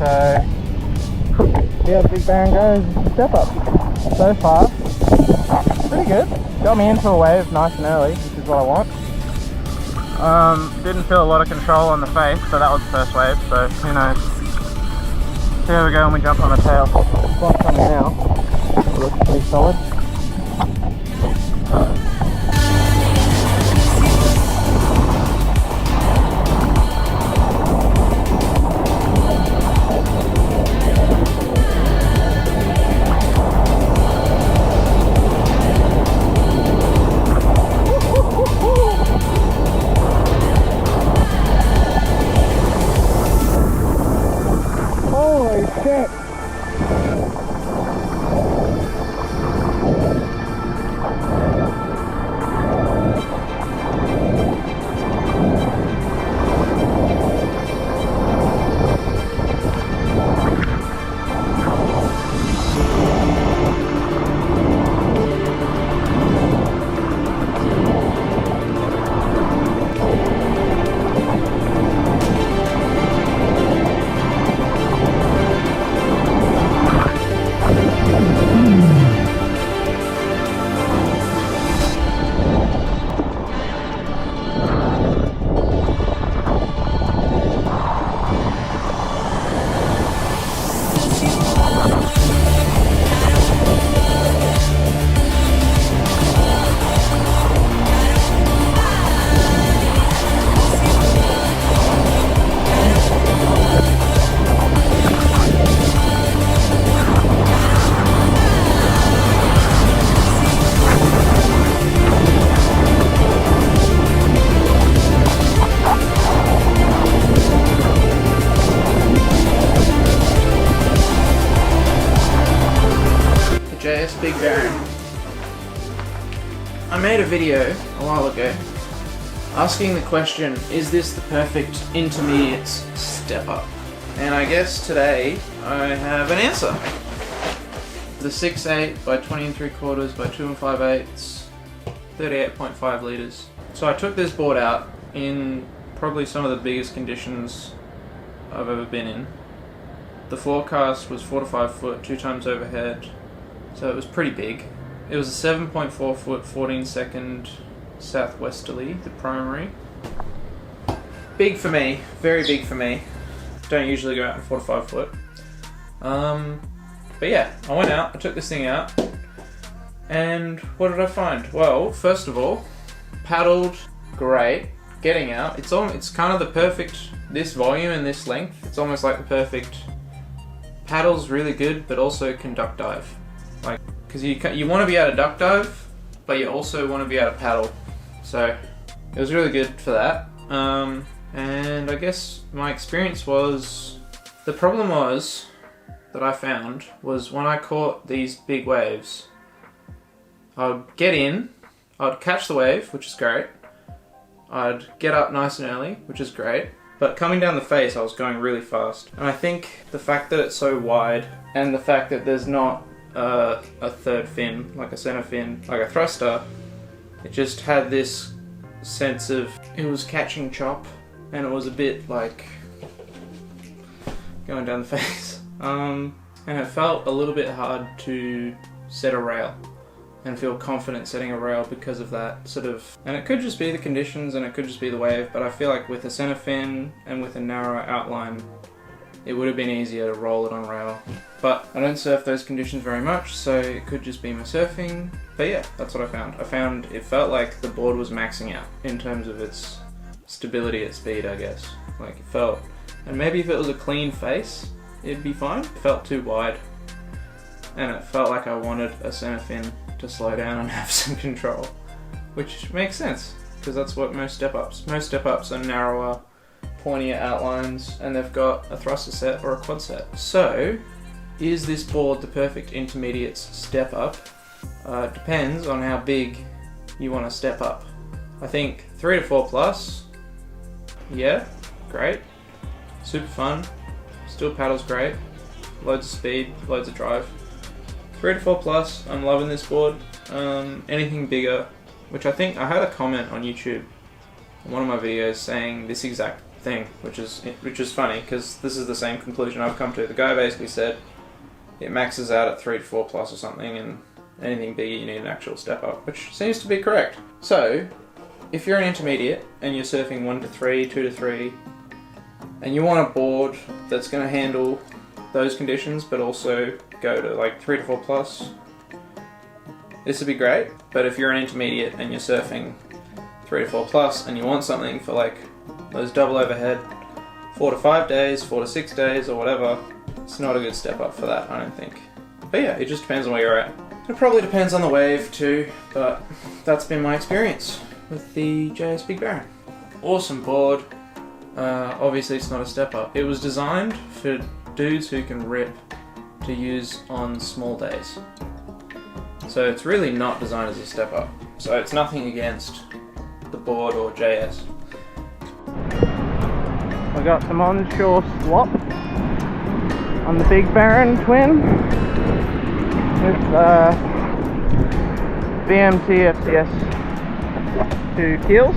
So see how the big bearing goes. Step up. So far, pretty good. Got me into a wave nice and early, which is what I want. Didn't feel a lot of control on the face, so that was the first wave, so who knows. So here we go when we jump on the tail. What's coming now? It looks pretty solid. Holy shit! Big bearing. I made a video a while ago asking the question, is this the perfect intermediate step up? And I guess today I have an answer. The 6.8 by 20 3/4 by 2 5/8, 38.5 litres. So I took this board out in probably some of the biggest conditions I've ever been in. The forecast was 4 to 5 foot, 2 times overhead. So it was pretty big. It was a 7.4 foot, 14 second southwesterly, the primary. Big for me, very big for me. Don't usually go out in 4 to 5 foot. But yeah, I went out, I took this thing out, and what did I find? Well, first of all, paddled great. Getting out, it's kind of the perfect, this volume and this length, it's almost like the perfect, paddle's really good, but also can duck dive. Like, because you want to be able to duck dive, but you also want to be able to paddle. So it was really good for that. And I guess my experience was, the problem was that I found was when I caught these big waves, I'd get in, I'd catch the wave, which is great. I'd get up nice and early, which is great. But coming down the face, I was going really fast. And I think the fact that it's so wide, and the fact that there's not a third fin, like a center fin, like a thruster, it just had this sense of, it was catching chop, and it was a bit like going down the face. And it felt a little bit hard to set a rail and feel confident setting a rail because of that sort of, and it could just be the conditions and it could just be the wave, but I feel like with a center fin and with a narrower outline, it would have been easier to roll it on rail. But I don't surf those conditions very much, so it could just be my surfing. But yeah, that's what I found. I found it felt like the board was maxing out in terms of its stability at speed, I guess. Like it felt, and maybe if it was a clean face, it'd be fine. It felt too wide, and it felt like I wanted a center fin to slow down and have some control, which makes sense, because that's what most step-ups are, narrower, pointier outlines, and they've got a thruster set or a quad set. So, is this board the perfect intermediate step up? Depends on how big you want to step up. I think 3 to 4 plus, yeah, great, super fun, still paddles great, loads of speed, loads of drive. 3 to 4 plus, I'm loving this board. Anything bigger, which I think I had a comment on YouTube on one of my videos saying this exact thing, which is funny because this is the same conclusion I've come to. The guy basically said it maxes out at 3 to 4 plus or something, and anything bigger you need an actual step up, which seems to be correct. So if you're an intermediate and you're surfing 1 to 3, 2 to 3, and you want a board that's going to handle those conditions but also go to like 3 to 4 plus, this would be great. But if you're an intermediate and you're surfing 3 to 4 plus and you want something for like those double overhead 4 to 5 days, 4 to 6 days or whatever, it's not a good step up for that, I don't think. But yeah, it just depends on where you're at. It probably depends on the wave too, but that's been my experience with the JS Big Baron. Awesome board. Obviously it's not a step up. It was designed for dudes who can rip to use on small days. So it's really not designed as a step up. So it's nothing against the board or JS. I got some onshore slop on the Big Baron twin with BMT FCS 2 keels,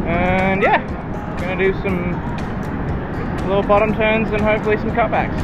and yeah, gonna do some little bottom turns and hopefully some cutbacks.